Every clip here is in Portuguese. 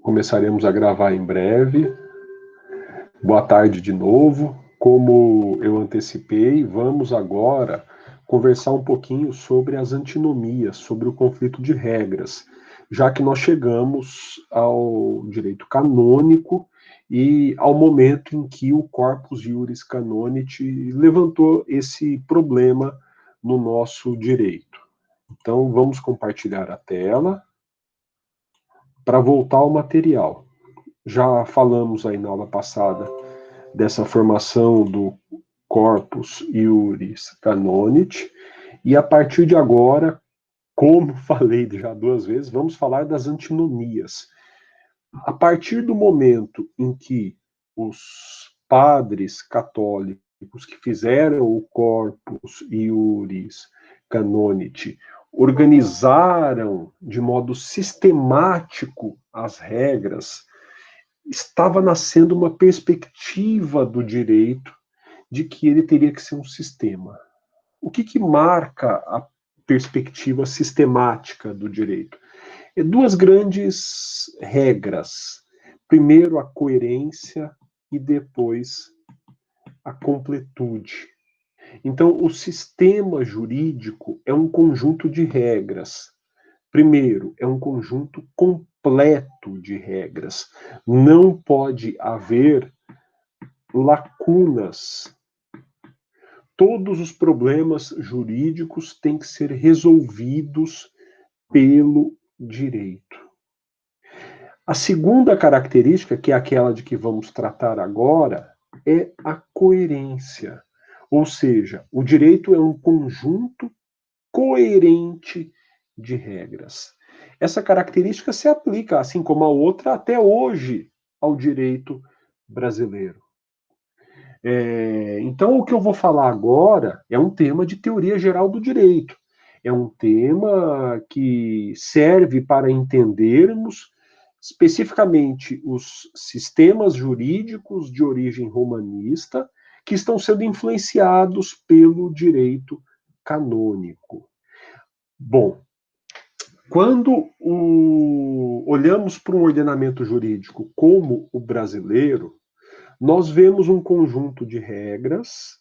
Começaremos a gravar em breve. Boa tarde de novo. Como eu antecipei, vamos agora conversar um pouquinho sobre as antinomias, sobre o conflito de regras, já que nós chegamos ao direito canônico e ao momento em que o Corpus Iuris Canonici levantou esse problema no nosso direito. Então, vamos compartilhar a tela para voltar ao material. Já falamos aí na aula passada dessa formação do Corpus Iuris Canonici, e a partir de agora, como falei já 2 vezes, vamos falar das antinomias. A partir do momento em que os padres católicos que fizeram o Corpus Iuris Canonici organizaram de modo sistemático as regras, estava nascendo uma perspectiva do direito de que ele teria que ser um sistema. O que marca a perspectiva sistemática do direito? É duas grandes regras. Primeiro, a coerência e depois a completude. Então, o sistema jurídico é um conjunto de regras. Primeiro, é um conjunto completo de regras. Não pode haver lacunas. Todos os problemas jurídicos têm que ser resolvidos pelo direito. A segunda característica, que é aquela de que vamos tratar agora, é a coerência. Ou seja, o direito é um conjunto coerente de regras. Essa característica se aplica, assim como a outra, até hoje, ao direito brasileiro. Então, o que eu vou falar agora é um tema de teoria geral do direito. É um tema que serve para entendermos especificamente os sistemas jurídicos de origem romanista que estão sendo influenciados pelo direito canônico. Bom, quando olhamos para um ordenamento jurídico como o brasileiro, nós vemos um conjunto de regras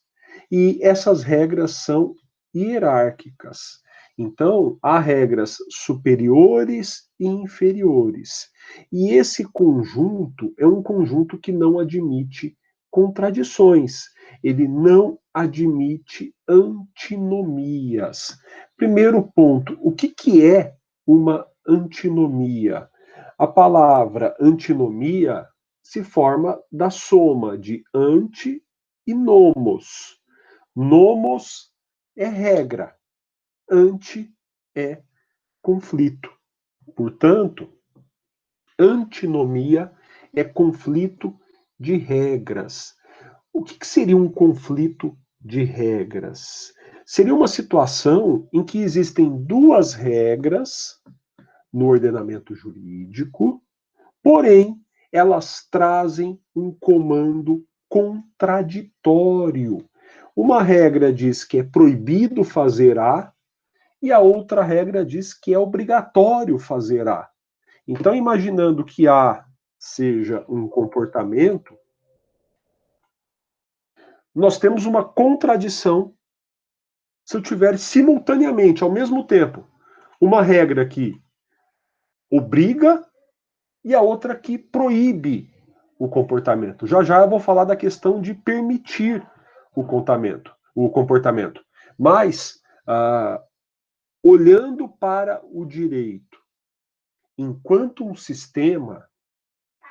e essas regras são hierárquicas. Então, há regras superiores e inferiores. E esse conjunto é um conjunto que não admite contradições. Ele não admite antinomias. Primeiro ponto, o que é uma antinomia? A palavra antinomia se forma da soma de anti e nomos. Nomos é regra, anti é conflito. Portanto, antinomia é conflito de regras. O que seria um conflito de regras? Seria uma situação em que existem duas regras no ordenamento jurídico, porém, elas trazem um comando contraditório. Uma regra diz que é proibido fazer A, e a outra regra diz que é obrigatório fazer A. Então, imaginando que A seja um comportamento, nós temos uma contradição se eu tiver simultaneamente, ao mesmo tempo, uma regra que obriga e a outra que proíbe o comportamento. Já já eu vou falar da questão de permitir o comportamento. Mas, olhando para o direito enquanto um sistema,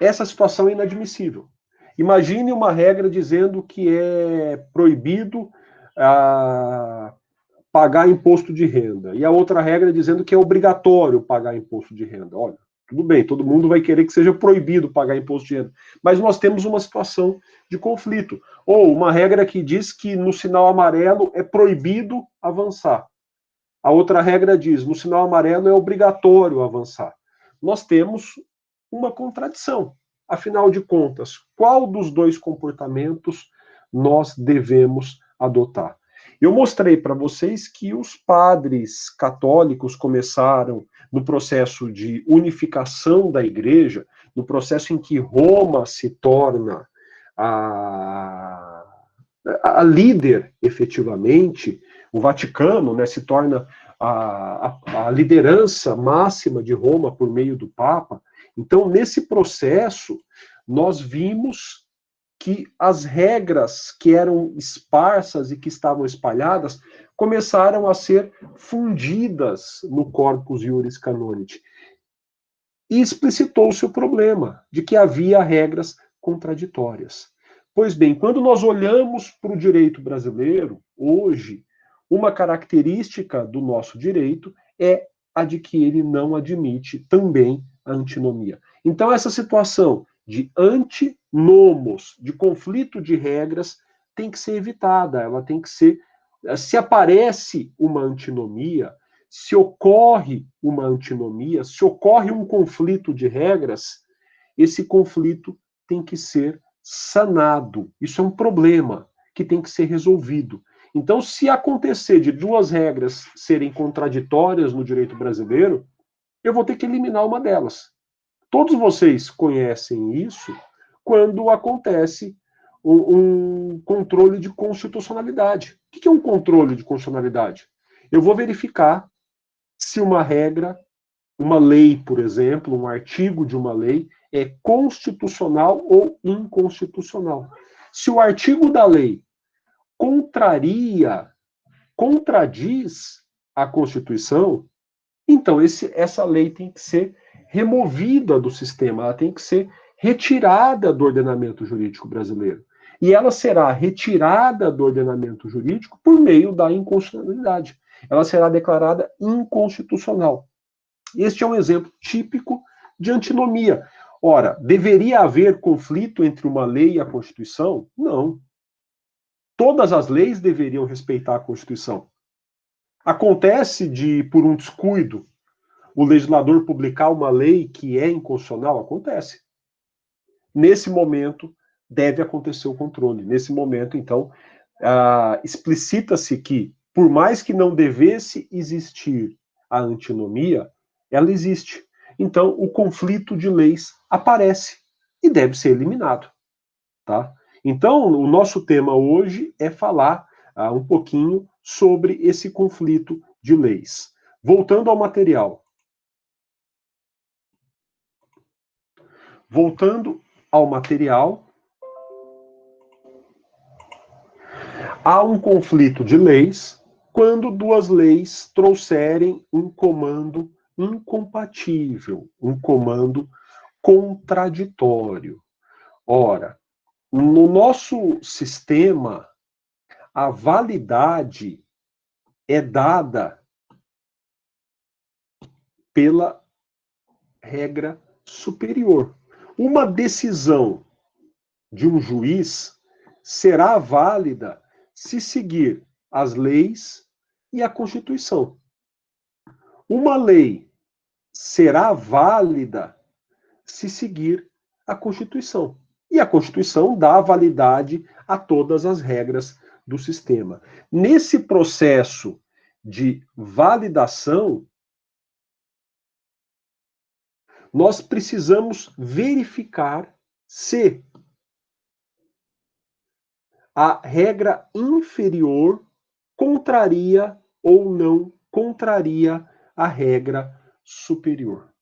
essa situação é inadmissível. Imagine uma regra dizendo que é proibido pagar imposto de renda, e a outra regra dizendo que é obrigatório pagar imposto de renda. Olha, tudo bem, todo mundo vai querer que seja proibido pagar imposto de renda, mas nós temos uma situação de conflito. Ou uma regra que diz que no sinal amarelo é proibido avançar. A outra regra diz, no sinal amarelo é obrigatório avançar. Nós temos uma contradição. Afinal de contas, qual dos dois comportamentos nós devemos adotar? Eu mostrei para vocês que os padres católicos começaram no processo de unificação da igreja, no processo em que Roma se torna a, a líder, efetivamente, o Vaticano, né, se torna a liderança máxima de Roma por meio do Papa. Então, nesse processo, nós vimos que as regras que eram esparsas e que estavam espalhadas começaram a ser fundidas no Corpus Iuris Canonici. E explicitou-se o problema de que havia regras contraditórias. Pois bem, quando nós olhamos para o direito brasileiro, hoje, uma característica do nosso direito é a de que ele não admite também a antinomia. Então, essa situação de antinomos, de conflito de regras, tem que ser evitada, ela tem que ser. Se aparece uma antinomia, se ocorre uma antinomia, se ocorre um conflito de regras, esse conflito tem que ser sanado. Isso é um problema que tem que ser resolvido. Então, se acontecer de duas regras serem contraditórias no direito brasileiro, eu vou ter que eliminar uma delas. Todos vocês conhecem isso quando acontece um controle de constitucionalidade. O que é um controle de constitucionalidade? Eu vou verificar se uma regra, uma lei, por exemplo, um artigo de uma lei é constitucional ou inconstitucional. Se o artigo da lei contradiz a Constituição, então essa lei tem que ser removida do sistema, ela tem que ser retirada do ordenamento jurídico brasileiro. E ela será retirada do ordenamento jurídico por meio da inconstitucionalidade. Ela será declarada inconstitucional. Este é um exemplo típico de antinomia. Ora, deveria haver conflito entre uma lei e a Constituição? Não. Todas as leis deveriam respeitar a Constituição. Acontece de, por um descuido, o legislador publicar uma lei que é inconstitucional? Acontece. Nesse momento, deve acontecer o controle. Nesse momento, então, explicita-se que, por mais que não devesse existir a antinomia, ela existe. Então, o conflito de leis aparece e deve ser eliminado. Tá? Então, o nosso tema hoje é falar um pouquinho sobre esse conflito de leis. Voltando ao material. Voltando ao material, há um conflito de leis quando duas leis trouxerem um comando incompatível, um comando contraditório. Ora, no nosso sistema, a validade é dada pela regra superior. Uma decisão de um juiz será válida se seguir as leis e a Constituição. Uma lei será válida se seguir a Constituição. E a Constituição dá validade a todas as regras do sistema. Nesse processo de validação, nós precisamos verificar se a regra inferior contraria ou não contraria a regra superior.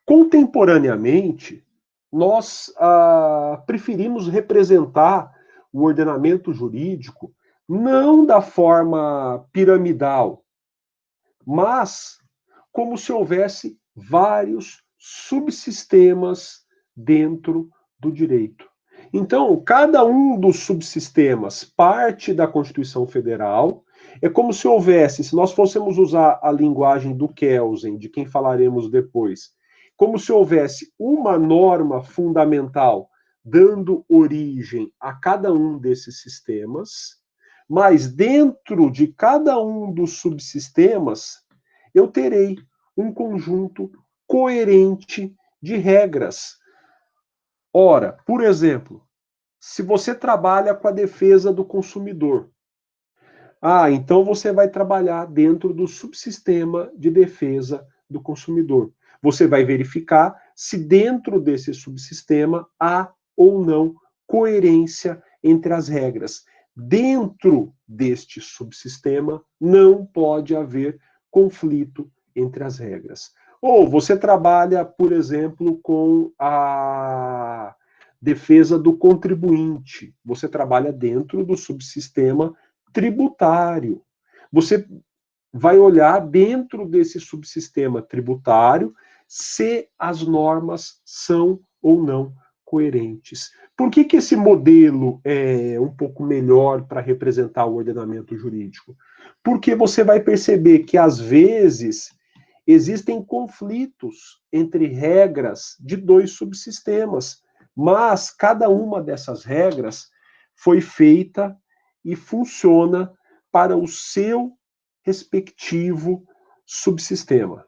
Contemporaneamente, nós preferimos representar o ordenamento jurídico não da forma piramidal, mas como se houvesse vários subsistemas dentro do direito. Então, cada um dos subsistemas parte da Constituição Federal. É como se houvesse, se nós fôssemos usar a linguagem do Kelsen, de quem falaremos depois, como se houvesse uma norma fundamental dando origem a cada um desses sistemas, mas dentro de cada um dos subsistemas, eu terei um conjunto coerente de regras. Ora, por exemplo, se você trabalha com a defesa do consumidor, Ah, então você vai trabalhar dentro do subsistema de defesa do consumidor. Você vai verificar se dentro desse subsistema há ou não coerência entre as regras. Dentro deste subsistema não pode haver conflito entre as regras. Ou você trabalha, por exemplo, com a defesa do contribuinte. Você trabalha dentro do subsistema tributário. Você vai olhar dentro desse subsistema tributário se as normas são ou não coerentes. Por que esse modelo é um pouco melhor para representar o ordenamento jurídico? Porque você vai perceber que, às vezes, existem conflitos entre regras de dois subsistemas, mas cada uma dessas regras foi feita e funciona para o seu respectivo subsistema.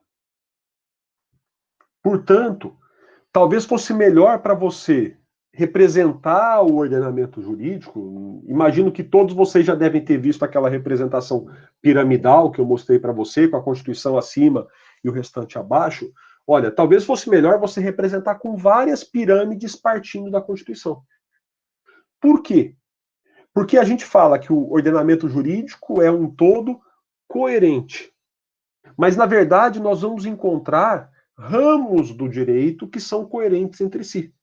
Portanto, talvez fosse melhor para você representar o ordenamento jurídico. Imagino que todos vocês já devem ter visto aquela representação piramidal que eu mostrei para você, com a Constituição acima e o restante abaixo. Olha, talvez fosse melhor você representar com várias pirâmides partindo da Constituição. Por quê? Porque a gente fala que o ordenamento jurídico é um todo coerente. Mas, na verdade, nós vamos encontrar ramos do direito que são coerentes entre si.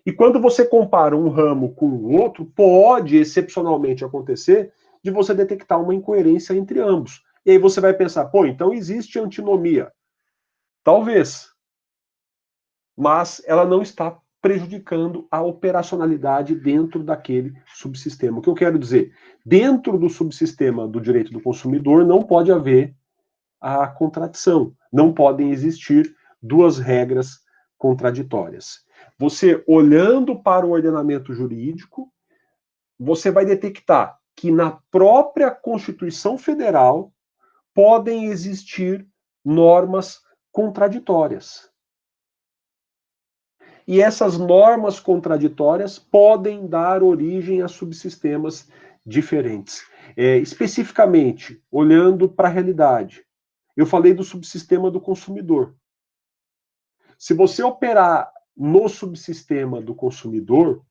E quando você compara um ramo com o outro, pode excepcionalmente acontecer de você detectar uma incoerência entre ambos. E aí você vai pensar, pô, então existe antinomia. Talvez. Mas ela não está prejudicando a operacionalidade dentro daquele subsistema. O que eu quero dizer? Dentro do subsistema do direito do consumidor não pode haver a contradição. Não podem existir duas regras contraditórias. Você, olhando para o ordenamento jurídico, você vai detectar que na própria Constituição Federal podem existir normas contraditórias. E essas normas contraditórias podem dar origem a subsistemas diferentes. Especificamente, olhando para a realidade, eu falei do subsistema do consumidor. Se você operar no subsistema do consumidor,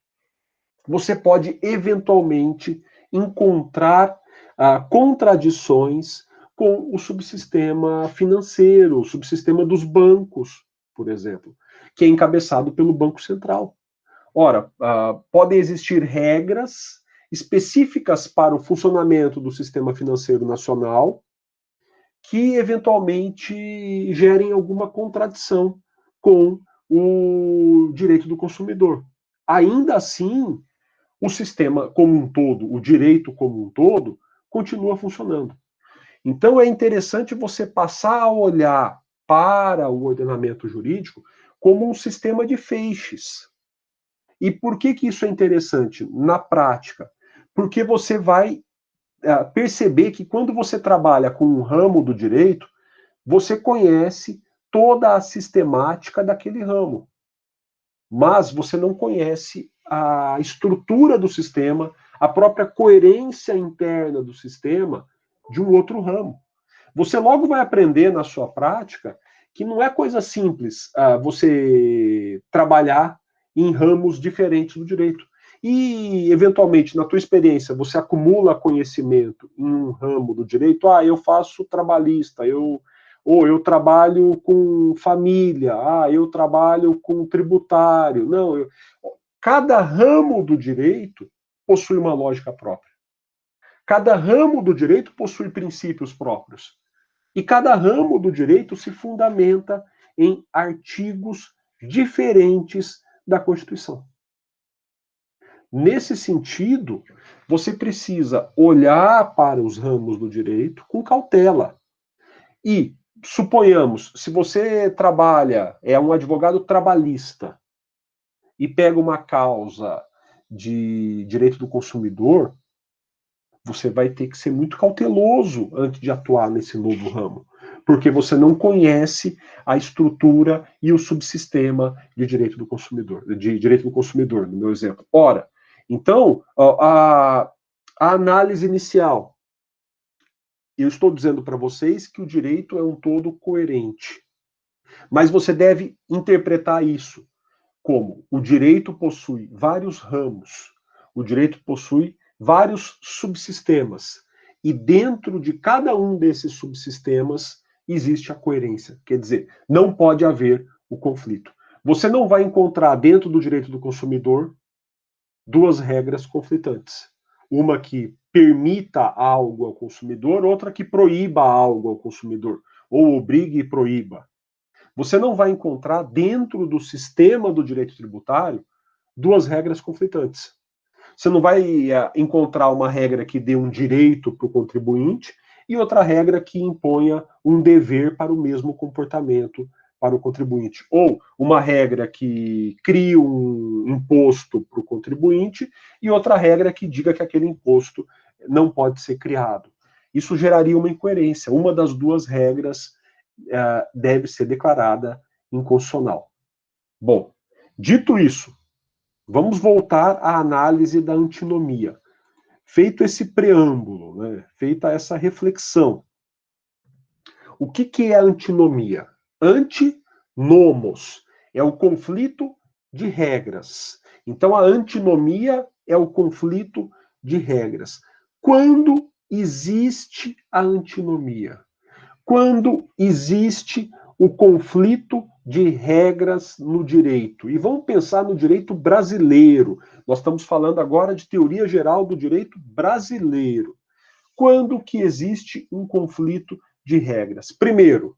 você pode eventualmente encontrar contradições com o subsistema financeiro, o subsistema dos bancos, por exemplo, que é encabeçado pelo Banco Central. Ora, podem existir regras específicas para o funcionamento do sistema financeiro nacional que eventualmente gerem alguma contradição com o direito do consumidor. Ainda assim, o sistema como um todo, o direito como um todo, continua funcionando. Então é interessante você passar a olhar para o ordenamento jurídico como um sistema de feixes. E por que isso é interessante na prática? Porque você vai perceber que quando você trabalha com um ramo do direito, você conhece toda a sistemática daquele ramo, mas você não conhece a estrutura do sistema, a própria coerência interna do sistema de um outro ramo. Você logo vai aprender na sua prática que não é coisa simples você trabalhar em ramos diferentes do direito. E, eventualmente, na tua experiência, você acumula conhecimento em um ramo do direito. Eu faço trabalhista, ou eu trabalho com família, eu trabalho com tributário. Não, cada ramo do direito possui uma lógica própria. Cada ramo do direito possui princípios próprios. E cada ramo do direito se fundamenta em artigos diferentes da Constituição. Nesse sentido, você precisa olhar para os ramos do direito com cautela. E, suponhamos, se você trabalha, é um advogado trabalhista, e pega uma causa de direito do consumidor, você vai ter que ser muito cauteloso antes de atuar nesse novo ramo, porque você não conhece a estrutura e o subsistema de direito do consumidor, no meu exemplo. Ora, então, a análise inicial, Eu estou dizendo para vocês que o direito é um todo coerente. Mas você deve interpretar isso como o direito possui vários ramos, o direito possui vários subsistemas. E dentro de cada um desses subsistemas existe a coerência. Quer dizer, não pode haver o conflito. Você não vai encontrar dentro do direito do consumidor duas regras conflitantes. Uma que permita algo ao consumidor, outra que proíba algo ao consumidor, ou obrigue e proíba. Você não vai encontrar dentro do sistema do direito tributário duas regras conflitantes. Você não vai encontrar uma regra que dê um direito para o contribuinte e outra regra que imponha um dever para o mesmo comportamento para o contribuinte. Ou uma regra que crie um imposto para o contribuinte e outra regra que diga que aquele imposto não pode ser criado. Isso geraria uma incoerência. Uma das duas regras deve ser declarada inconstitucional. Bom, dito isso, vamos voltar à análise da antinomia. Feito esse preâmbulo, né, feita essa reflexão, o que é a antinomia? Antinomos é o conflito de regras. Então, a antinomia é o conflito de regras. Quando existe a antinomia? Quando existe o conflito de regras no direito. E vamos pensar no direito brasileiro. Nós estamos falando agora de teoria geral do direito brasileiro. Quando que existe um conflito de regras? Primeiro,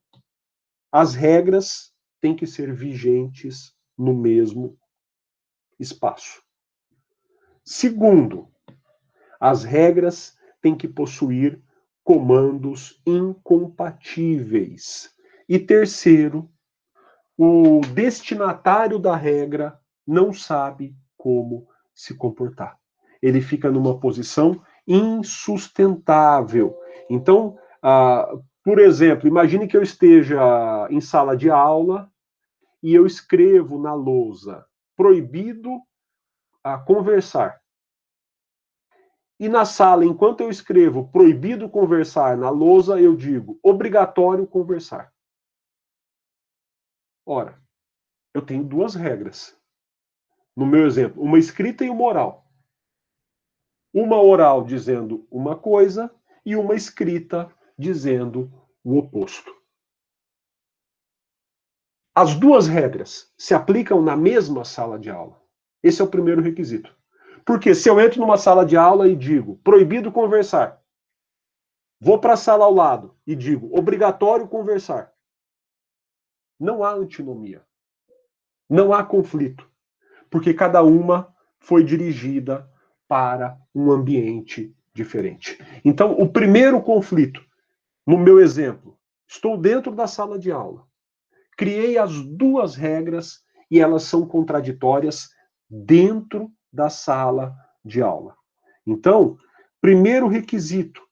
as regras têm que ser vigentes no mesmo espaço. Segundo, as regras têm que possuir comandos incompatíveis. E terceiro, o destinatário da regra não sabe como se comportar. Ele fica numa posição insustentável. Então, por exemplo, imagine que eu esteja em sala de aula e eu escrevo na lousa proibido conversar. E na sala, enquanto eu escrevo proibido conversar na lousa, eu digo obrigatório conversar. Ora, eu tenho duas regras. No meu exemplo, uma escrita e uma oral. Uma oral dizendo uma coisa e uma escrita dizendo o oposto. As duas regras se aplicam na mesma sala de aula. Esse é o primeiro requisito. Porque se eu entro numa sala de aula e digo proibido conversar, vou para a sala ao lado e digo obrigatório conversar, não há antinomia. Não há conflito. Porque cada uma foi dirigida para um ambiente diferente. Então, o primeiro conflito, no meu exemplo, estou dentro da sala de aula, criei as duas regras e elas são contraditórias dentro da sala de aula. Então, primeiro requisito,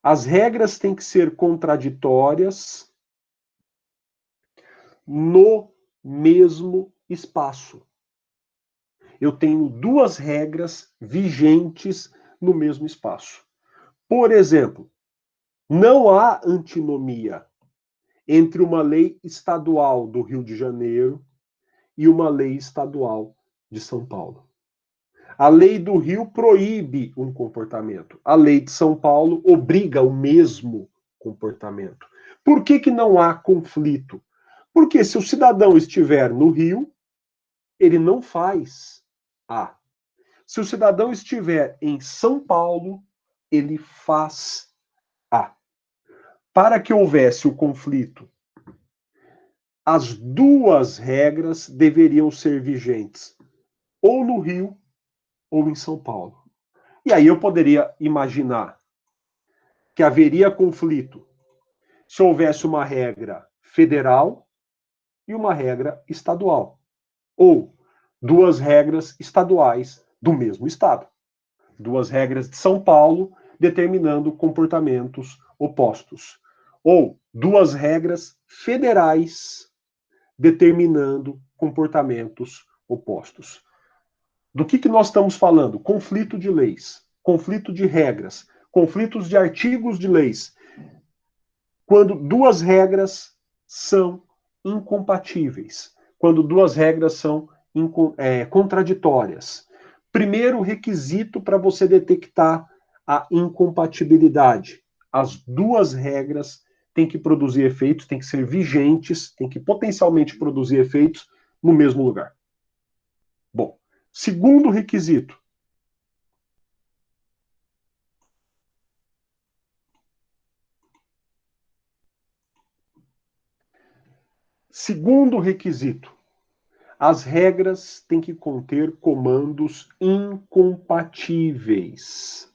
as regras têm que ser contraditórias no mesmo espaço. Eu tenho duas regras vigentes no mesmo espaço. Por exemplo, não há antinomia entre uma lei estadual do Rio de Janeiro e uma lei estadual de São Paulo. A lei do Rio proíbe um comportamento. A lei de São Paulo obriga o mesmo comportamento. Por que não há conflito? Porque se o cidadão estiver no Rio, ele não faz A. Se o cidadão estiver em São Paulo, ele faz A. Para que houvesse o conflito, as duas regras deveriam ser vigentes, ou no Rio ou em São Paulo. E aí eu poderia imaginar que haveria conflito se houvesse uma regra federal e uma regra estadual, ou duas regras estaduais do mesmo estado. Duas regras de São Paulo determinando comportamentos opostos. Ou duas regras federais determinando comportamentos opostos. Do que nós estamos falando? Conflito de leis, conflito de regras, Conflitos de artigos de leis. Quando duas regras são incompatíveis. Quando duas regras são contraditórias. Primeiro requisito para você detectar a incompatibilidade. As duas regras têm que produzir efeitos, têm que ser vigentes, têm que potencialmente produzir efeitos no mesmo lugar. Bom, segundo requisito. Segundo requisito. As regras têm que conter comandos incompatíveis.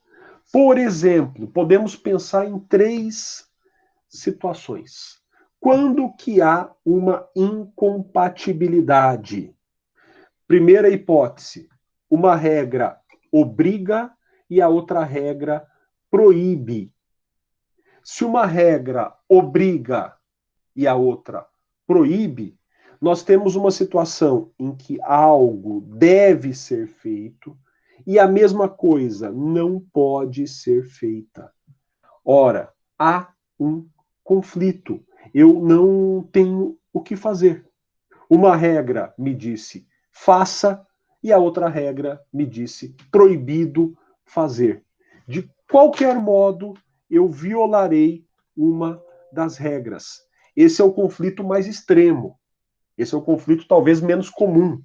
Por exemplo, podemos pensar em 3 situações. Quando que há uma incompatibilidade? Primeira hipótese, uma regra obriga e a outra regra proíbe. Se uma regra obriga e a outra proíbe, nós temos uma situação em que algo deve ser feito e a mesma coisa não pode ser feita. Ora, há um conflito. Eu não tenho o que fazer. Uma regra me disse faça e a outra regra me disse proibido fazer. De qualquer modo, eu violarei uma das regras. Esse é o conflito mais extremo. Esse é o conflito talvez menos comum.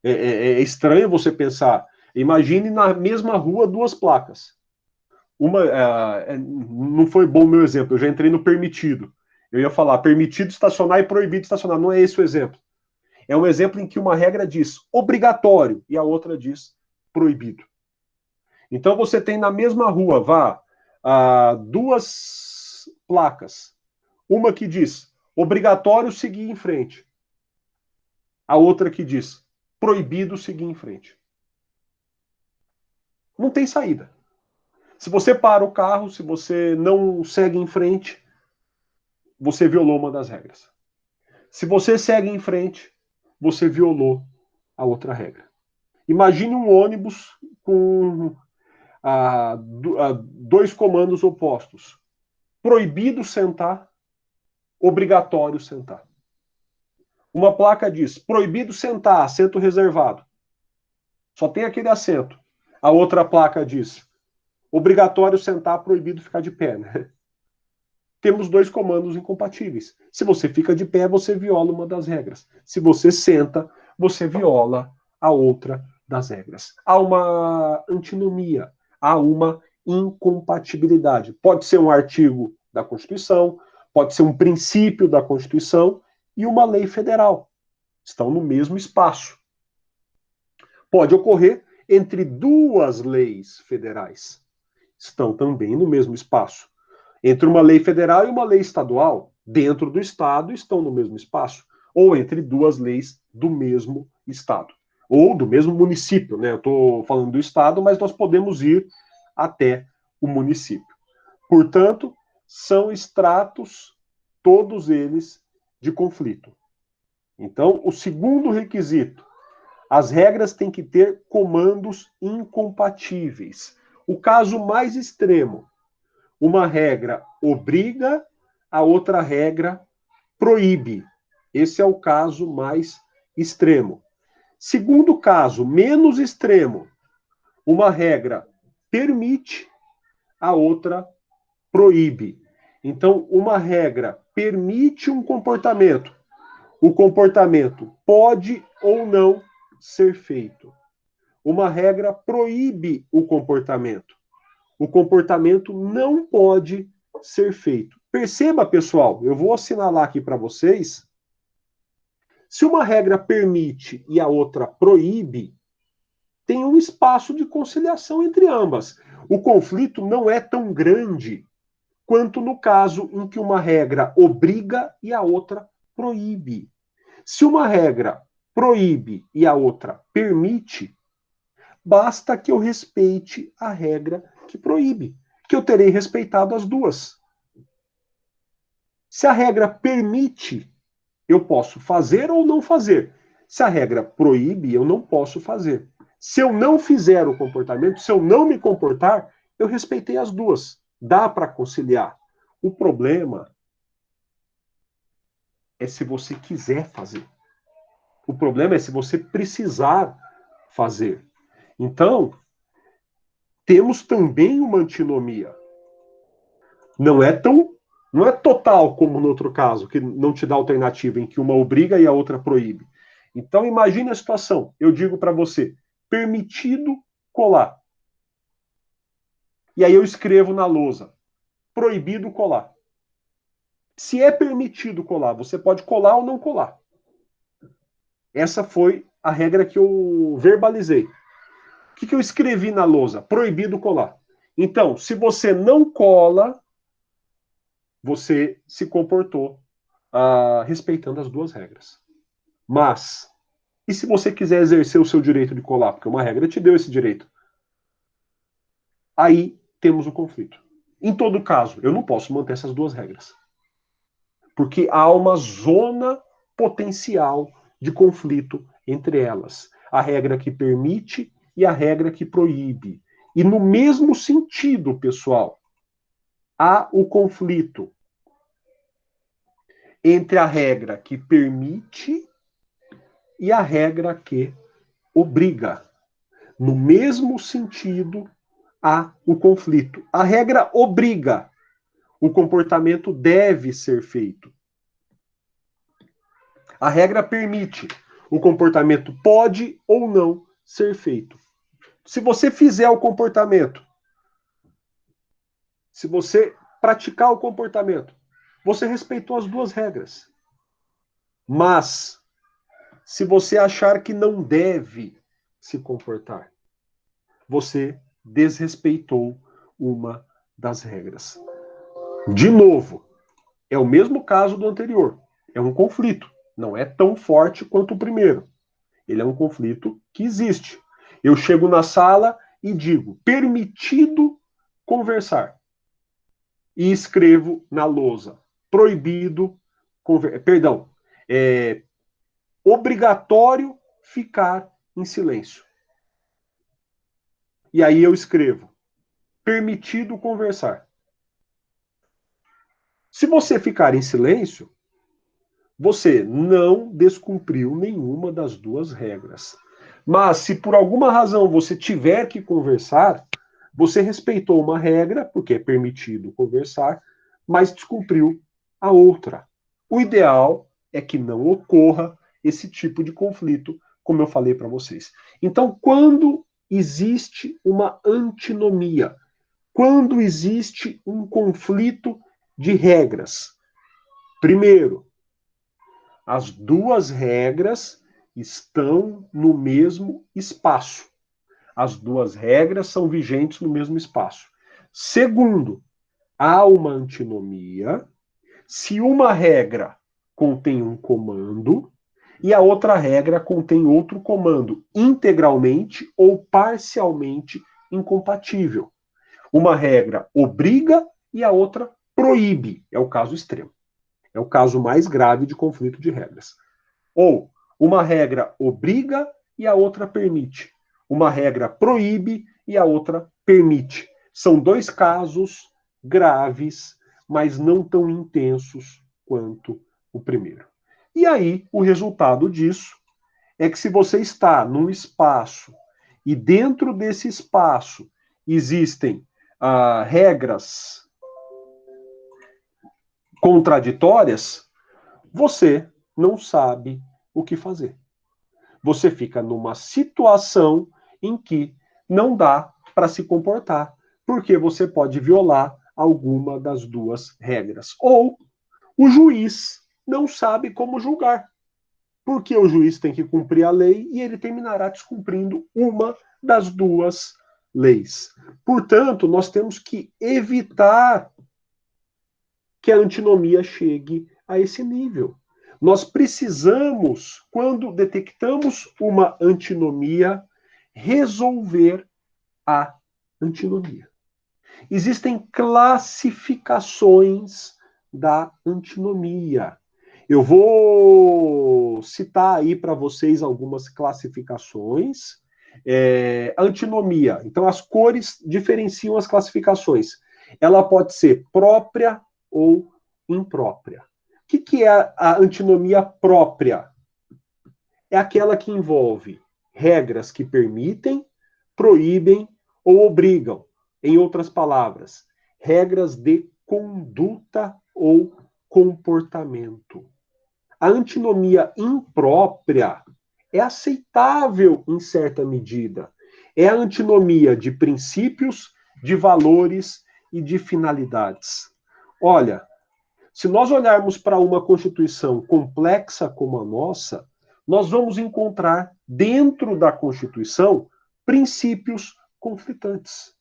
É estranho você pensar. Imagine na mesma rua 2 placas. Uma, não foi bom o meu exemplo, eu já entrei no permitido. Eu ia falar permitido estacionar e proibido estacionar. Não é esse o exemplo. É um exemplo em que uma regra diz obrigatório e a outra diz proibido. Então você tem na mesma rua, 2 placas. Uma que diz obrigatório seguir em frente. A outra que diz proibido seguir em frente. Não tem saída. Se você para o carro, se você não segue em frente, você violou uma das regras. Se você segue em frente, você violou a outra regra. Imagine um ônibus com 2 comandos opostos. Proibido sentar, obrigatório sentar. Uma placa diz, proibido sentar, assento reservado. Só tem aquele assento. A outra placa diz, obrigatório sentar, proibido ficar de pé. Né? Temos 2 comandos incompatíveis. Se você fica de pé, você viola uma das regras. Se você senta, você viola a outra das regras. Há uma antinomia, há uma incompatibilidade. Pode ser um artigo da Constituição, pode ser um princípio da Constituição e uma lei federal. Estão no mesmo espaço. Pode ocorrer entre 2 leis federais. Estão também no mesmo espaço. Entre uma lei federal e uma lei estadual, dentro do estado, estão no mesmo espaço. Ou entre 2 leis do mesmo estado. Ou do mesmo município, né? Eu estou falando do estado, mas nós podemos ir até o município. Portanto, são estratos, todos eles, de conflito. Então, o segundo requisito, as regras têm que ter comandos incompatíveis. O caso mais extremo, uma regra obriga, a outra regra proíbe. Esse é o caso mais extremo. Segundo caso, menos extremo, uma regra permite, a outra proíbe. Então, uma regra permite um comportamento. O comportamento pode ou não ser feito. Uma regra proíbe o comportamento. O comportamento não pode ser feito. Perceba, pessoal, eu vou assinalar aqui para vocês. Se uma regra permite e a outra proíbe, tem um espaço de conciliação entre ambas. O conflito não é tão grande quanto no caso em que uma regra obriga e a outra proíbe. Se uma regra proíbe e a outra permite, basta que eu respeite a regra que proíbe, que eu terei respeitado as 2. Se a regra permite, eu posso fazer ou não fazer. Se a regra proíbe, eu não posso fazer. Se eu não fizer o comportamento, se eu não me comportar, eu respeitei as duas. Dá para conciliar. O problema é se você quiser fazer. O problema é se você precisar fazer. Então, temos também uma antinomia. Não é total como no outro caso, que não te dá alternativa, em que uma obriga e a outra proíbe. Então, imagine a situação. Eu digo para você, permitido colar. E aí eu escrevo na lousa, proibido colar. Se é permitido colar, você pode colar ou não colar. Essa foi a regra que eu verbalizei. O que eu escrevi na lousa? Proibido colar. Então, se você não cola, você se comportou respeitando as duas regras. Mas, e se você quiser exercer o seu direito de colar? Porque uma regra te deu esse direito. Aí temos o conflito. Em todo caso, eu não posso manter essas duas regras. Porque há uma zona potencial de conflito entre elas. A regra que permite e a regra que proíbe. E no mesmo sentido, pessoal, há o conflito entre a regra que permite e a regra que obriga. No mesmo sentido, há o conflito. A regra obriga. O comportamento deve ser feito. A regra permite. O comportamento pode ou não ser feito. Se você fizer o comportamento, se você praticar o comportamento, você respeitou as duas regras. Mas, se você achar que não deve se comportar, você desrespeitou uma das regras. De novo, é o mesmo caso do anterior. É um conflito. Não é tão forte quanto o primeiro. Ele é um conflito que existe. Eu chego na sala e digo, permitido conversar. E escrevo na lousa, proibido, perdão, obrigatório ficar em silêncio. E aí eu escrevo, permitido conversar. Se você ficar em silêncio, você não descumpriu nenhuma das duas regras. Mas se por alguma razão você tiver que conversar, você respeitou uma regra, porque é permitido conversar, mas descumpriu a outra. O ideal é que não ocorra esse tipo de conflito, como eu falei para vocês. Então, quando existe uma antinomia, quando existe um conflito de regras, primeiro, as duas regras estão no mesmo espaço. As duas regras são vigentes no mesmo espaço. Segundo, há uma antinomia se uma regra contém um comando e a outra regra contém outro comando, integralmente ou parcialmente incompatível. Uma regra obriga e a outra proíbe. É o caso extremo. É o caso mais grave de conflito de regras. Ou uma regra obriga e a outra permite. Uma regra proíbe e a outra permite. São dois casos graves, mas não tão intensos quanto o primeiro. E aí, o resultado disso é que se você está num espaço e dentro desse espaço existem regras contraditórias, você não sabe o que fazer. Você fica numa situação em que não dá para se comportar, porque você pode violar alguma das duas regras. Ou o juiz não sabe como julgar, porque o juiz tem que cumprir a lei e ele terminará descumprindo uma das duas leis. Portanto, nós temos que evitar que a antinomia chegue a esse nível. Nós precisamos, quando detectamos uma antinomia, resolver a antinomia. Existem classificações da antinomia. Eu vou citar aí para vocês algumas classificações Antinomia. Então, as cores diferenciam as classificações. Ela pode ser própria ou imprópria. O que é a antinomia própria? É aquela que envolve regras que permitem, proíbem ou obrigam. Em outras palavras, regras de conduta ou comportamento. A antinomia imprópria é aceitável em certa medida. É a antinomia de princípios, de valores e de finalidades. Olha, se nós olharmos para uma Constituição complexa como a nossa, nós vamos encontrar dentro da Constituição princípios conflitantes.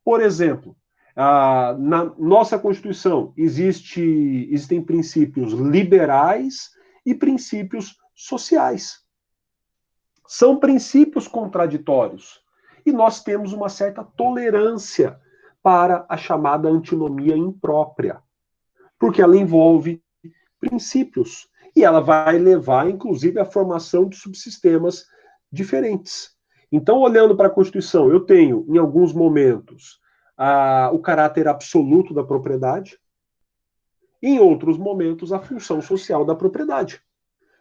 Por exemplo, na nossa Constituição existem princípios liberais e princípios sociais. São princípios contraditórios. E nós temos uma certa tolerância para a chamada antinomia imprópria, porque ela envolve princípios e ela vai levar, inclusive, à formação de subsistemas diferentes. Então, olhando para a Constituição, eu tenho, em alguns momentos, o caráter absoluto da propriedade, em outros momentos, a função social da propriedade.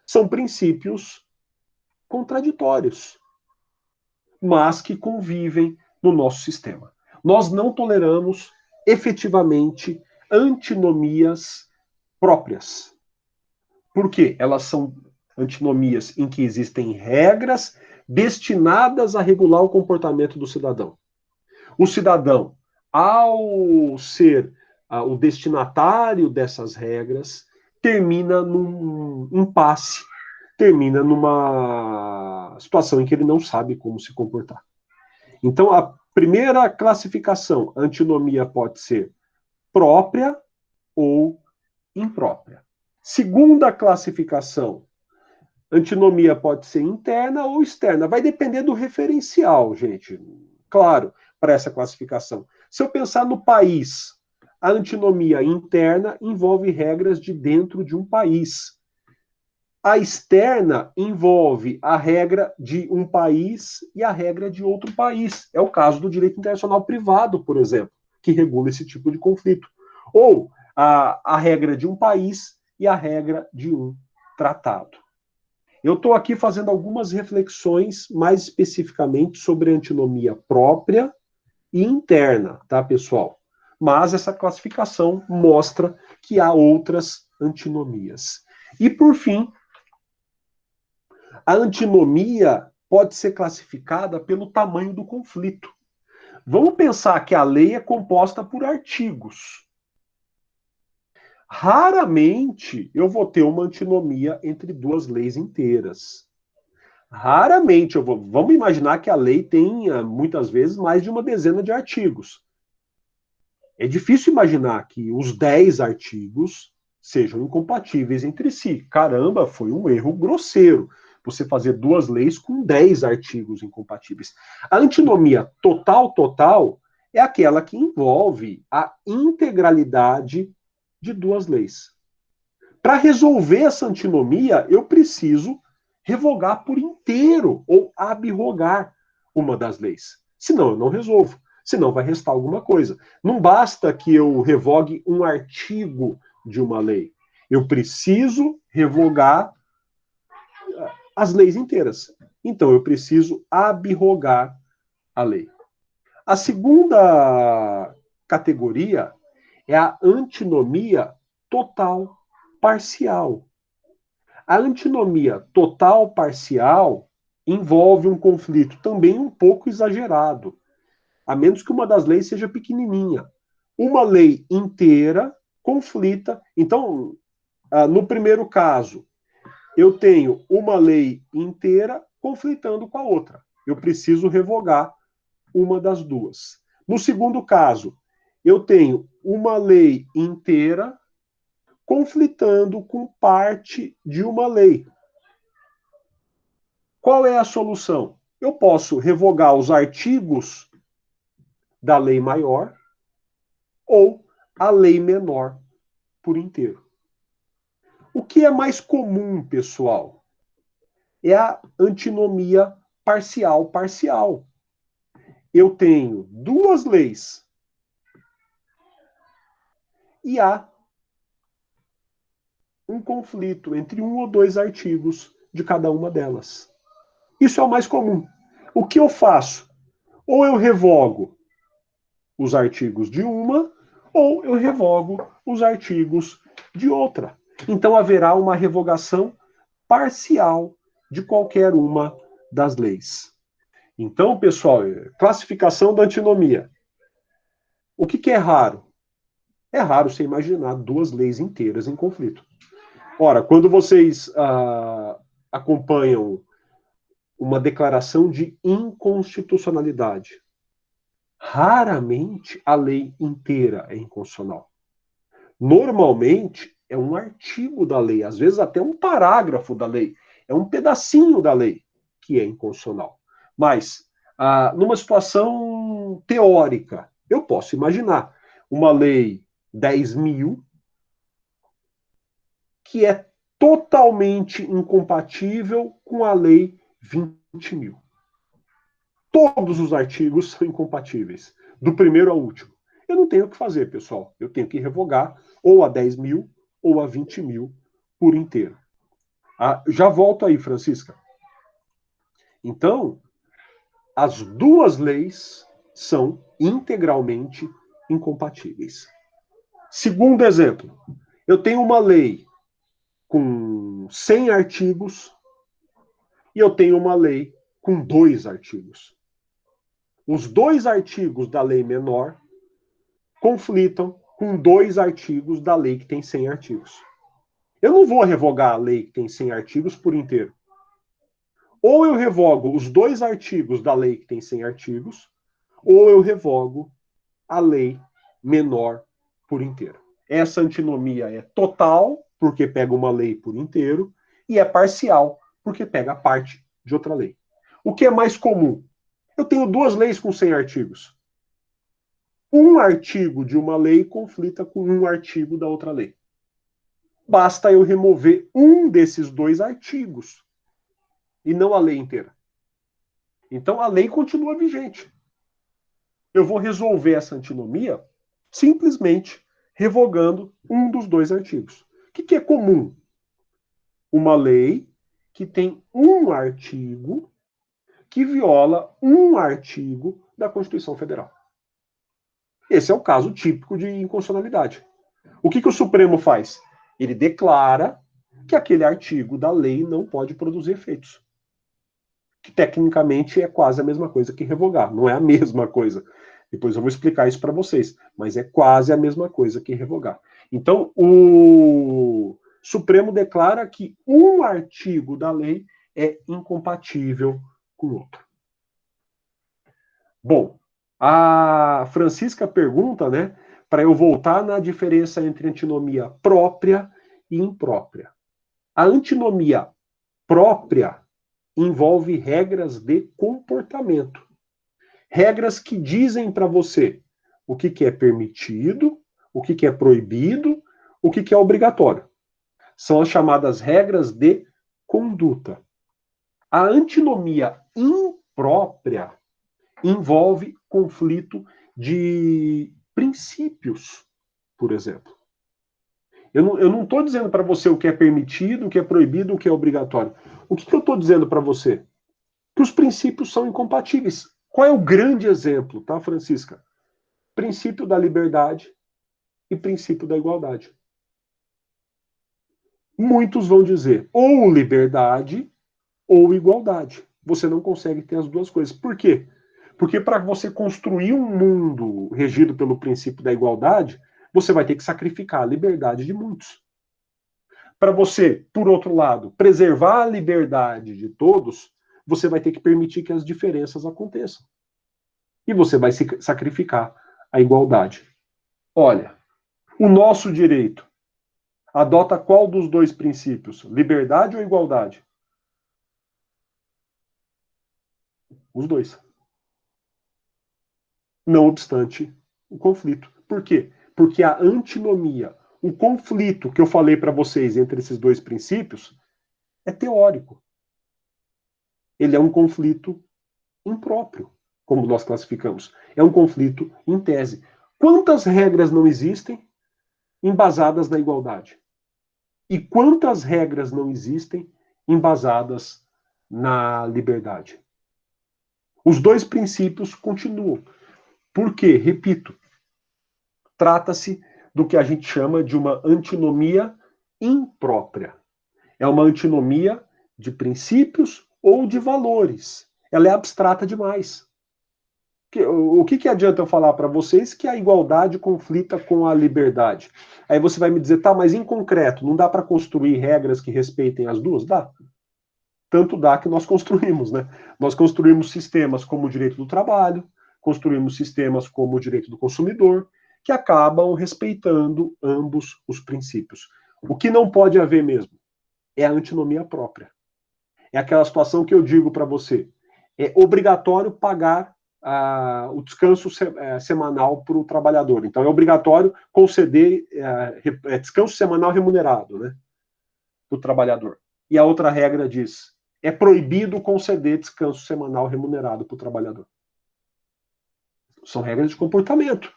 São princípios contraditórios, mas que convivem no nosso sistema. Nós não toleramos efetivamente antinomias próprias. Por quê? Elas são antinomias em que existem regras destinadas a regular o comportamento do cidadão. O cidadão, ao ser o destinatário dessas regras, termina num impasse, termina numa situação em que ele não sabe como se comportar. Então, a primeira classificação, a antinomia pode ser própria ou imprópria. Segunda classificação, antinomia pode ser interna ou externa. Vai depender do referencial, gente. Claro, para essa classificação. Se eu pensar no país, a antinomia interna envolve regras de dentro de um país. A externa envolve a regra de um país e a regra de outro país. É o caso do direito internacional privado, por exemplo, que regula esse tipo de conflito. Ou a regra de um país e a regra de um tratado. Eu estou aqui fazendo algumas reflexões mais especificamente sobre a antinomia própria e interna, tá, pessoal? Mas essa classificação mostra que há outras antinomias. E, por fim, a antinomia pode ser classificada pelo tamanho do conflito. Vamos pensar que a lei é composta por artigos. Raramente eu vou ter uma antinomia entre duas leis inteiras. Raramente eu vou. Vamos imaginar que a lei tenha, muitas vezes, mais de uma dezena de artigos. É difícil imaginar que os 10 artigos sejam incompatíveis entre si. Caramba, foi um erro grosseiro você fazer duas leis com 10 artigos incompatíveis. A antinomia total é aquela que envolve a integralidade de duas leis. Para resolver essa antinomia, eu preciso revogar por inteiro ou abrogar uma das leis. Senão eu não resolvo. Senão vai restar alguma coisa. Não basta que eu revogue um artigo de uma lei. Eu preciso revogar as leis inteiras. Então eu preciso abrogar a lei. A segunda categoria é a antinomia total parcial. A antinomia total parcial envolve um conflito também um pouco exagerado, a menos que uma das leis seja pequenininha. Uma lei inteira conflita. Então, no primeiro caso, eu tenho uma lei inteira conflitando com a outra. Eu preciso revogar uma das duas. No segundo caso, eu tenho uma lei inteira conflitando com parte de uma lei. Qual é a solução? Eu posso revogar os artigos da lei maior ou a lei menor por inteiro. O que é mais comum, pessoal? É a antinomia parcial, parcial. Eu tenho duas leis e há um conflito entre um ou dois artigos de cada uma delas. Isso é o mais comum. O que eu faço? Ou eu revogo os artigos de uma, ou eu revogo os artigos de outra. Então haverá uma revogação parcial de qualquer uma das leis. Então, pessoal, classificação da antinomia. O que é raro? É raro você imaginar duas leis inteiras em conflito. Ora, quando vocês acompanham uma declaração de inconstitucionalidade, raramente a lei inteira é inconstitucional. Normalmente é um artigo da lei, às vezes até um parágrafo da lei, é um pedacinho da lei que é inconstitucional. Mas, numa situação teórica, eu posso imaginar uma lei 10.000 que é totalmente incompatível com a lei 20.000. Todos os artigos são incompatíveis, do primeiro ao último. Eu não tenho o que fazer, pessoal. Eu tenho que revogar ou a 10.000 ou a 20.000 por inteiro. Já volto aí, Francisca. Então, as duas leis são integralmente incompatíveis. Segundo exemplo, eu tenho uma lei com 100 artigos e eu tenho uma lei com 2 artigos. Os 2 artigos da lei menor conflitam com 2 artigos da lei que tem 100 artigos. Eu não vou revogar a lei que tem 100 artigos por inteiro. Ou eu revogo os 2 artigos da lei que tem 100 artigos, ou eu revogo a lei menor por inteiro. Essa antinomia é total, porque pega uma lei por inteiro, e é parcial, porque pega parte de outra lei. O que é mais comum? Eu tenho 2 leis com 100 artigos. Um artigo de uma lei conflita com um artigo da outra lei. Basta eu remover um desses 2 artigos, e não a lei inteira. Então a lei continua vigente. Eu vou resolver essa antinomia simplesmente revogando um dos 2 artigos. O que é comum? Uma lei que tem um artigo que viola um artigo da Constituição Federal. Esse é o caso típico de inconstitucionalidade. O que o Supremo faz? Ele declara que aquele artigo da lei não pode produzir efeitos. Que tecnicamente é quase a mesma coisa que revogar. Não é a mesma coisa. Depois eu vou explicar isso para vocês. Mas é quase a mesma coisa que revogar. Então, o Supremo declara que um artigo da lei é incompatível com o outro. Bom, a Francisca pergunta, né, para eu voltar na diferença entre antinomia própria e imprópria. A antinomia própria envolve regras de comportamento. Regras que dizem para você o que é permitido, o que é proibido, o que é obrigatório. São as chamadas regras de conduta. A antinomia imprópria envolve conflito de princípios, por exemplo. Eu não estou dizendo para você o que é permitido, o que é proibido, o que é obrigatório. O que eu estou dizendo para você? Que os princípios são incompatíveis. Qual é o grande exemplo, tá, Francisca? Princípio da liberdade e princípio da igualdade. Muitos vão dizer ou liberdade ou igualdade. Você não consegue ter as duas coisas. Por quê? Porque para você construir um mundo regido pelo princípio da igualdade, você vai ter que sacrificar a liberdade de muitos. Para você, por outro lado, preservar a liberdade de todos, você vai ter que permitir que as diferenças aconteçam. E você vai sacrificar a igualdade. Olha, o nosso direito adota qual dos 2 princípios? Liberdade ou igualdade? Os 2. Não obstante o conflito. Por quê? Porque a antinomia, o conflito que eu falei para vocês entre esses 2 princípios, é teórico. ele é um conflito impróprio, como nós classificamos. É um conflito em tese. Quantas regras não existem embasadas na igualdade? E quantas regras não existem embasadas na liberdade? Os dois princípios continuam. Por quê? Repito, trata-se do que a gente chama de uma antinomia imprópria. É uma antinomia de princípios ou de valores. Ela é abstrata demais. O que adianta eu falar para vocês que a igualdade conflita com a liberdade? Aí você vai me dizer, tá, mas em concreto, não dá para construir regras que respeitem as duas? Dá. Tanto dá que nós construímos, né? Nós construímos sistemas como o direito do trabalho, construímos sistemas como o direito do consumidor, que acabam respeitando ambos os princípios. O que não pode haver mesmo é a antinomia própria. É aquela situação que eu digo para você, é obrigatório pagar o descanso semanal para o trabalhador. Então, é obrigatório conceder descanso semanal remunerado, né, para o trabalhador. E a outra regra diz, é proibido conceder descanso semanal remunerado para o trabalhador. São regras de comportamento.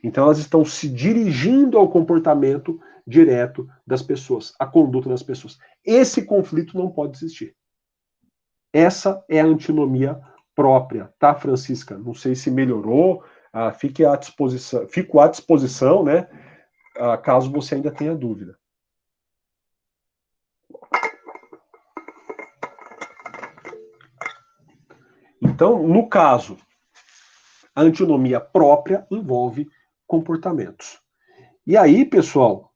Então, elas estão se dirigindo ao comportamento direto das pessoas, à conduta das pessoas. Esse conflito não pode existir. Essa é a antinomia própria, tá, Francisca? Não sei se melhorou, fico à disposição, né, caso você ainda tenha dúvida. Então, no caso, a antinomia própria envolve comportamentos. E aí, pessoal,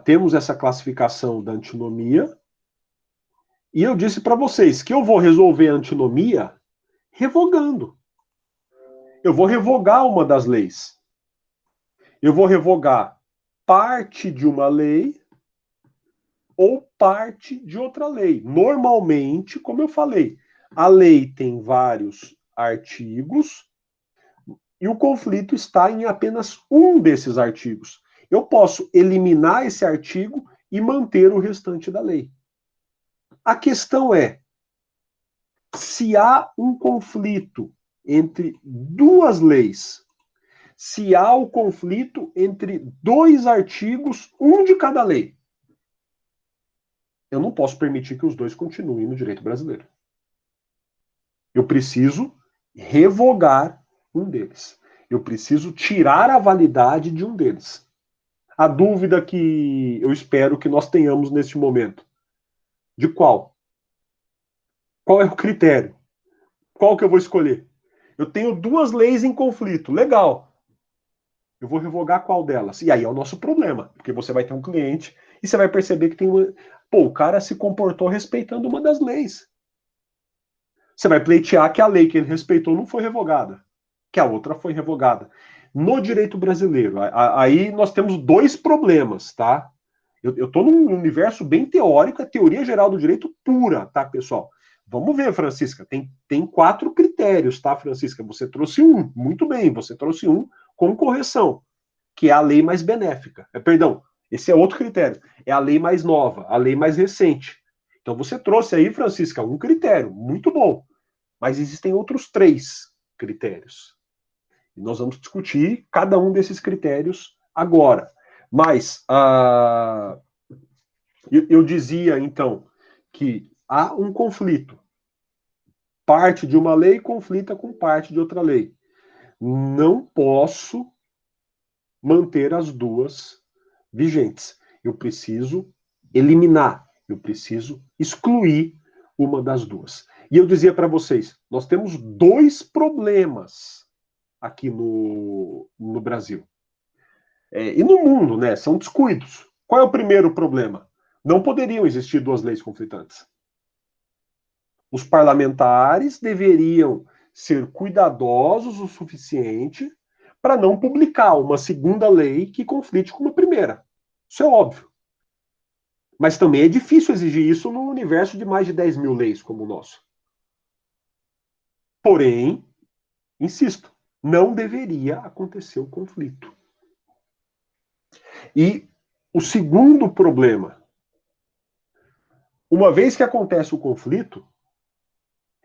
temos essa classificação da antinomia, e eu disse para vocês que eu vou resolver a antinomia revogando. Eu vou revogar uma das leis. Eu vou revogar parte de uma lei ou parte de outra lei. Normalmente, como eu falei, a lei tem vários artigos e o conflito está em apenas um desses artigos. Eu posso eliminar esse artigo e manter o restante da lei. A questão é, se há um conflito entre duas leis, se há o conflito entre dois artigos, um de cada lei, eu não posso permitir que os dois continuem no direito brasileiro. Eu preciso revogar um deles. Eu preciso tirar a validade de um deles. A dúvida que eu espero que nós tenhamos neste momento. De qual? Qual é o critério? Qual que eu vou escolher? Eu tenho duas leis em conflito. Legal. Eu vou revogar qual delas? E aí é o nosso problema. Porque você vai ter um cliente e você vai perceber que tem uma... Pô, o cara se comportou respeitando uma das leis. Você vai pleitear que a lei que ele respeitou não foi revogada, que a outra foi revogada. No direito brasileiro, aí nós temos dois problemas, tá? Eu estou num universo bem teórico, é teoria geral do direito pura, tá, pessoal? Vamos ver, Francisca, tem 4 critérios, tá, Francisca? Você trouxe um, muito bem, você trouxe um com correção, que é a lei mais benéfica. Perdão, esse é outro critério, é a lei mais nova, a lei mais recente. Então você trouxe aí, Francisca, um critério, muito bom. Mas existem outros 3 critérios. E nós vamos discutir cada um desses critérios agora. Mas eu dizia, então, que há um conflito. Parte de uma lei conflita com parte de outra lei. Não posso manter as duas vigentes. Eu preciso eliminar, eu preciso excluir uma das duas. E eu dizia para vocês, nós temos 2 problemas aqui no Brasil. E no mundo, né? São descuidos. Qual é o primeiro problema? Não poderiam existir 2 leis conflitantes. Os parlamentares deveriam ser cuidadosos o suficiente para não publicar uma segunda lei que conflite com uma primeira. Isso é óbvio. Mas também é difícil exigir isso num universo de mais de 10 mil leis como o nosso. Porém, insisto, não deveria acontecer o conflito. E o segundo problema, uma vez que acontece o conflito,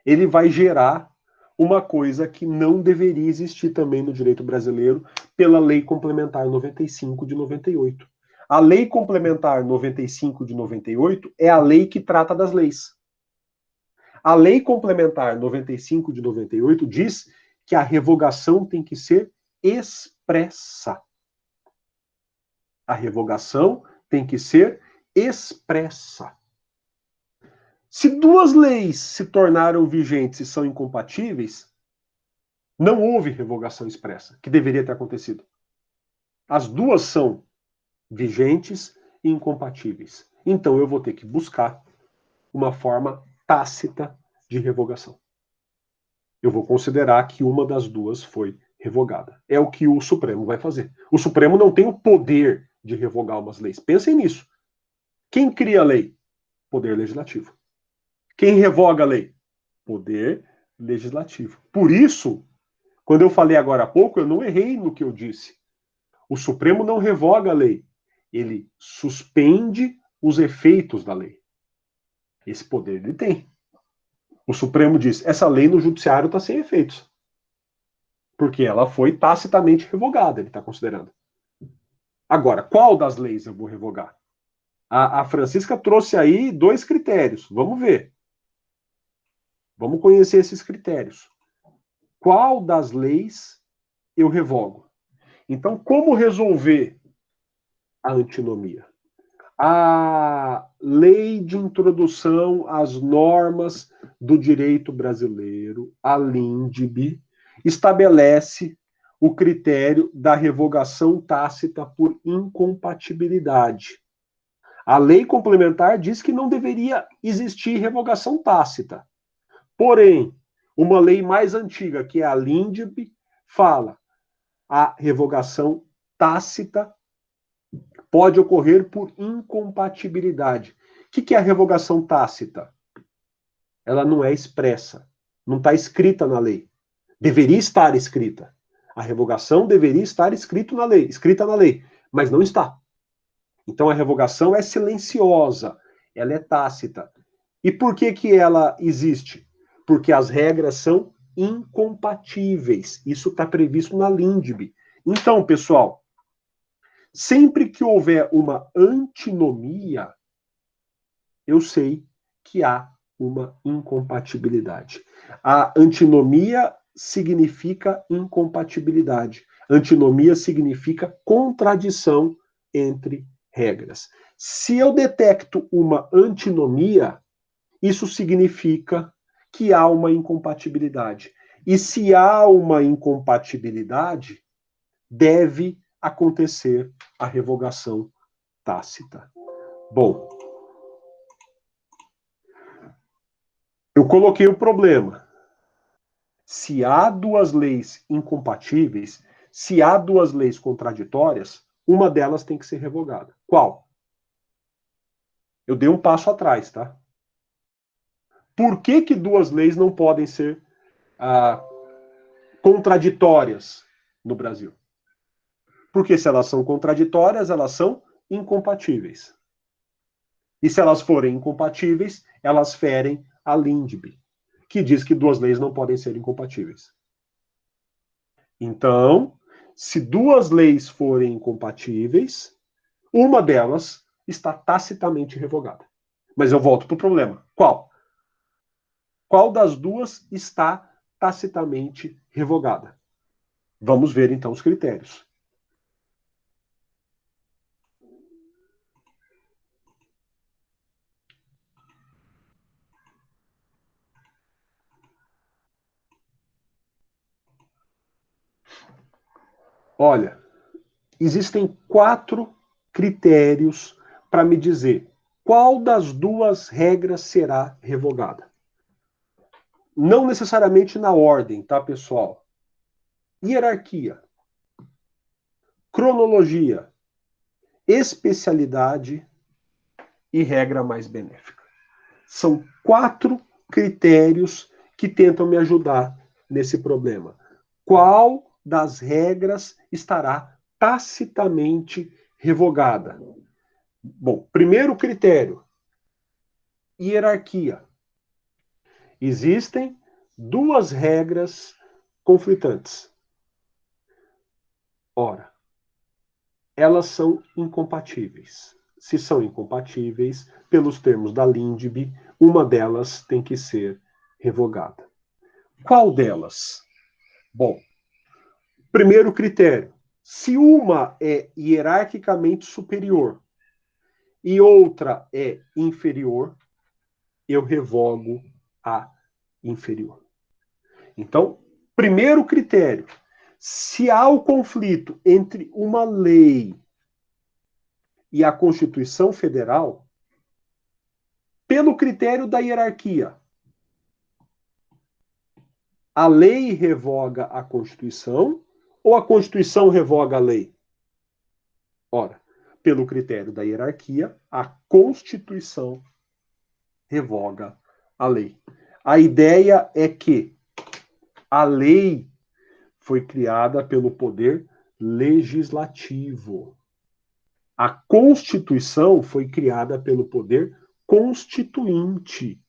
ele vai gerar uma coisa que não deveria existir também no direito brasileiro pela Lei Complementar 95 de 98. A Lei Complementar 95 de 98 é a lei que trata das leis. A Lei Complementar 95 de 98 diz que a revogação tem que ser expressa. A revogação tem que ser expressa. Se duas leis se tornaram vigentes e são incompatíveis, não houve revogação expressa, que deveria ter acontecido. As duas são vigentes e incompatíveis. Então eu vou ter que buscar uma forma tácita de revogação. Eu vou considerar que uma das duas foi revogada. É o que o Supremo vai fazer. O Supremo não tem o poder de revogar umas leis. Pensem nisso. Quem cria a lei? Poder legislativo. Quem revoga a lei? Poder legislativo. Por isso, quando eu falei agora há pouco, eu não errei no que eu disse. O Supremo não revoga a lei. Ele suspende os efeitos da lei. Esse poder ele tem. O Supremo diz, essa lei no judiciário está sem efeitos. Porque ela foi tacitamente revogada, ele está considerando. Agora, qual das leis eu vou revogar? A Francisca trouxe aí dois critérios. Vamos ver. Vamos conhecer esses critérios. Qual das leis eu revogo? Então, como resolver a antinomia? A Lei de Introdução às Normas do Direito Brasileiro, a LINDB, estabelece o critério da revogação tácita por incompatibilidade. A lei complementar diz que não deveria existir revogação tácita. Porém, uma lei mais antiga, que é a LINDB, fala a revogação tácita pode ocorrer por incompatibilidade. O que é a revogação tácita? Ela não é expressa, não está escrita na lei. Deveria estar escrita. A revogação deveria estar escrita na lei, mas não está. Então a revogação é silenciosa, ela é tácita. E por que ela existe? Porque as regras são incompatíveis. Isso está previsto na LINDB. Então, pessoal, sempre que houver uma antinomia, eu sei que há uma incompatibilidade. A antinomia significa incompatibilidade. Antinomia significa contradição entre regras. Se eu detecto uma antinomia, isso significa que há uma incompatibilidade. E se há uma incompatibilidade, deve acontecer a revogação tácita. Bom, eu coloquei o problema. Se há duas leis incompatíveis, se há duas leis contraditórias, uma delas tem que ser revogada. Qual? Eu dei um passo atrás, tá? Por que duas leis não podem ser contraditórias no Brasil? Porque se elas são contraditórias, elas são incompatíveis. E se elas forem incompatíveis, elas ferem a LINDB, que diz que duas leis não podem ser incompatíveis. Então, se duas leis forem incompatíveis, uma delas está tacitamente revogada. Mas eu volto para o problema. Qual? Qual das duas está tacitamente revogada? Vamos ver então os critérios. Olha, existem 4 critérios para me dizer qual das duas regras será revogada. Não necessariamente na ordem, tá, pessoal? Hierarquia, cronologia, especialidade e regra mais benéfica. São 4 critérios que tentam me ajudar nesse problema. Qual das regras estará tacitamente revogada? Bom, primeiro critério, hierarquia. Existem duas regras conflitantes. Ora, elas são incompatíveis. Se são incompatíveis, pelos termos da Lindbe, uma delas tem que ser revogada. Qual delas? Bom, primeiro critério. Se uma é hierarquicamente superior e outra é inferior, eu revogo a inferior. Então, primeiro critério. Se há o conflito entre uma lei e a Constituição Federal, pelo critério da hierarquia, a lei revoga a Constituição ou a Constituição revoga a lei? Ora, pelo critério da hierarquia, a Constituição revoga a lei. A ideia é que a lei foi criada pelo poder legislativo. A Constituição foi criada pelo poder constituinte.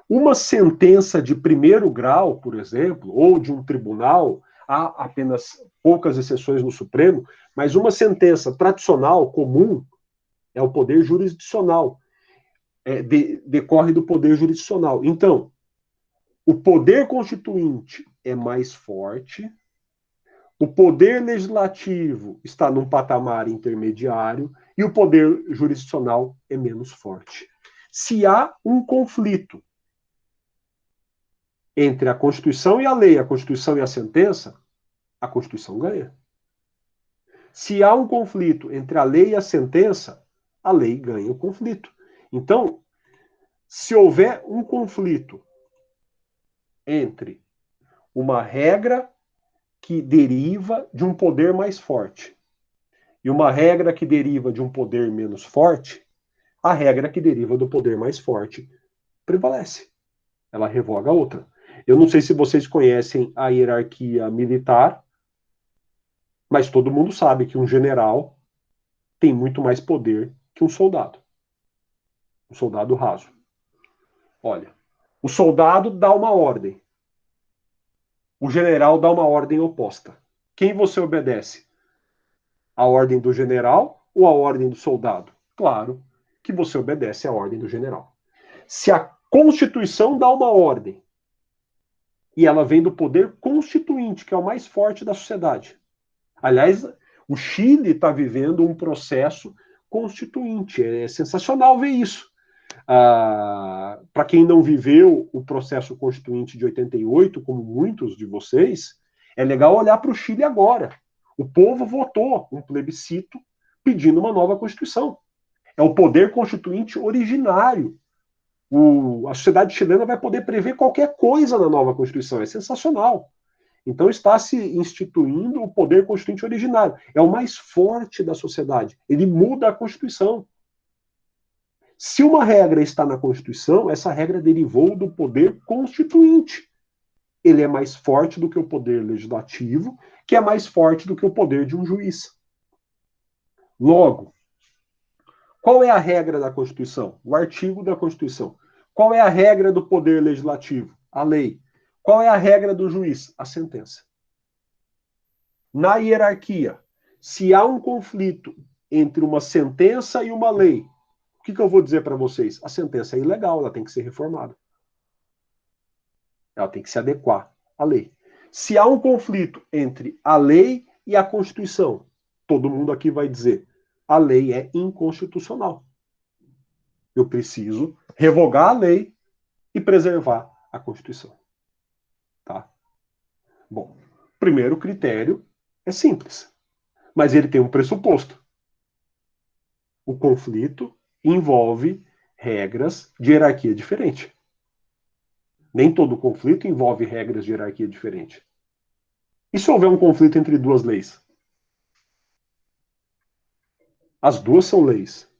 Uma sentença de primeiro grau, por exemplo, ou de um tribunal, há apenas poucas exceções no Supremo, mas uma sentença tradicional, comum, é o poder jurisdicional. Decorre do poder jurisdicional. Então, o poder constituinte é mais forte, o poder legislativo está num patamar intermediário e o poder jurisdicional é menos forte. Se há um conflito entre a Constituição e a lei, a Constituição e a sentença, a Constituição ganha. Se há um conflito entre a lei e a sentença, a lei ganha o conflito. Então, se houver um conflito entre uma regra que deriva de um poder mais forte e uma regra que deriva de um poder menos forte, a regra que deriva do poder mais forte prevalece. Ela revoga a outra. Eu não sei se vocês conhecem a hierarquia militar, mas todo mundo sabe que um general tem muito mais poder que um soldado. Um soldado raso. Olha, o soldado dá uma ordem. O general dá uma ordem oposta. Quem você obedece? A ordem do general ou a ordem do soldado? Claro que você obedece à ordem do general. Se a Constituição dá uma ordem e ela vem do poder constituinte, que é o mais forte da sociedade. Aliás, o Chile está vivendo um processo constituinte. É sensacional ver isso. Para quem não viveu o processo constituinte de 88, como muitos de vocês, é legal olhar para o Chile agora. O povo votou um plebiscito pedindo uma nova Constituição. É o poder constituinte originário. A sociedade chilena vai poder prever qualquer coisa na nova Constituição. É sensacional. Então está se instituindo o poder constituinte originário. É o mais forte da sociedade. Ele muda a Constituição. Se uma regra está na Constituição, essa regra derivou do poder constituinte. Ele é mais forte do que o poder legislativo, que é mais forte do que o poder de um juiz. Logo, qual é a regra da Constituição? O artigo da Constituição. Qual é a regra do poder legislativo? A lei. Qual é a regra do juiz? A sentença. Na hierarquia, se há um conflito entre uma sentença e uma lei, o que eu vou dizer para vocês? A sentença é ilegal, ela tem que ser reformada. Ela tem que se adequar à lei. Se há um conflito entre a lei e a Constituição, todo mundo aqui vai dizer, a lei é inconstitucional. Eu preciso revogar a lei e preservar a Constituição. Tá? Bom, primeiro critério é simples, mas ele tem um pressuposto. O conflito envolve regras de hierarquia diferente. Nem todo conflito envolve regras de hierarquia diferente. E se houver um conflito entre duas leis? As duas são leis.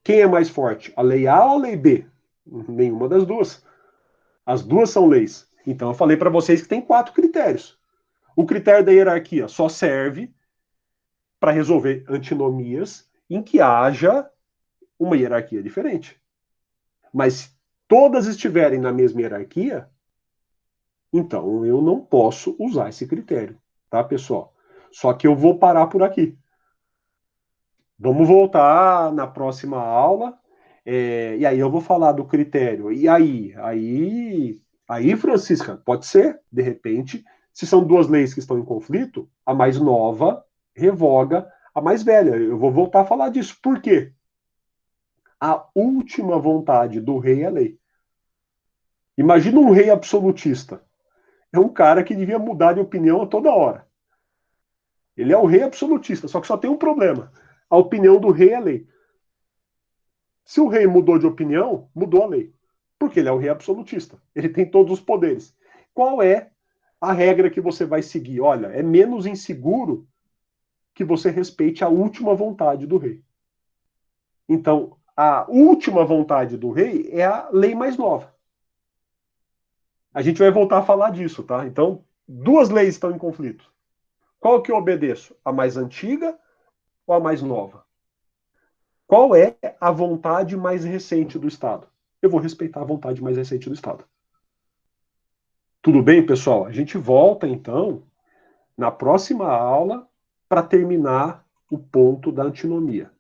Quem é mais forte? A lei A ou a lei B? Nenhuma das duas. As duas são leis. Então eu falei para vocês que tem 4 critérios. O critério da hierarquia só serve para resolver antinomias em que haja uma hierarquia diferente. Mas todas estiverem na mesma hierarquia, então eu não posso usar esse critério, tá, pessoal? Só que eu vou parar por aqui. Vamos voltar na próxima aula, e aí eu vou falar do critério. E aí, Francisca, pode ser, de repente, se são duas leis que estão em conflito, a mais nova revoga a mais velha. Eu vou voltar a falar disso. Por quê? A última vontade do rei é lei. Imagina um rei absolutista. É um cara que devia mudar de opinião a toda hora. Ele é o rei absolutista, só que só tem um problema. A opinião do rei é lei. Se o rei mudou de opinião, mudou a lei. Porque ele é o rei absolutista. Ele tem todos os poderes. Qual é a regra que você vai seguir? Olha, é menos inseguro que você respeite a última vontade do rei. Então, a última vontade do rei é a lei mais nova. A gente vai voltar a falar disso, tá? Então, duas leis estão em conflito. Qual que eu obedeço? A mais antiga ou a mais nova? Qual é a vontade mais recente do Estado? Eu vou respeitar a vontade mais recente do Estado. Tudo bem, pessoal? A gente volta, então, na próxima aula para terminar o ponto da antinomia.